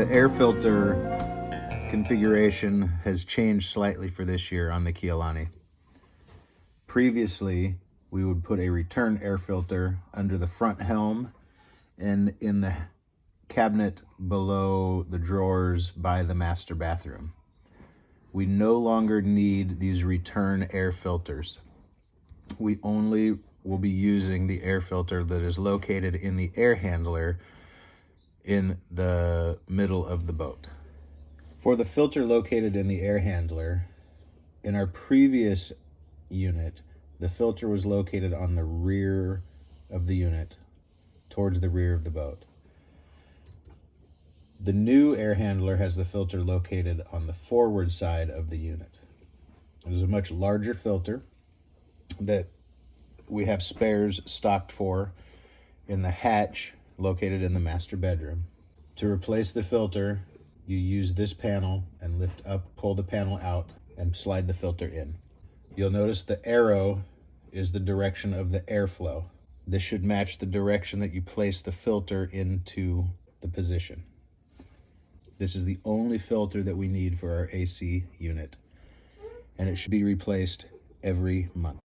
The air filter configuration has changed slightly for this year on the Kialani. Previously, we would put a return air filter under the front helm and in the cabinet below the drawers by the master bathroom. We no longer need these return air filters. We only will be using the air filter that is located in the air handler in the middle of the boat. For the filter located in the air handler, in our previous unit, the filter was located on the rear of the unit, towards the rear of the boat. The new air handler has the filter located on the forward side of the unit. It is a much larger filter that we have spares stocked for in the hatch located in the master bedroom. To replace the filter, you use this panel and lift up, pull the panel out, and slide the filter in. You'll notice the arrow is the direction of the airflow. This should match the direction that you place the filter into the position. This is the only filter that we need for our AC unit, and it should be replaced every month.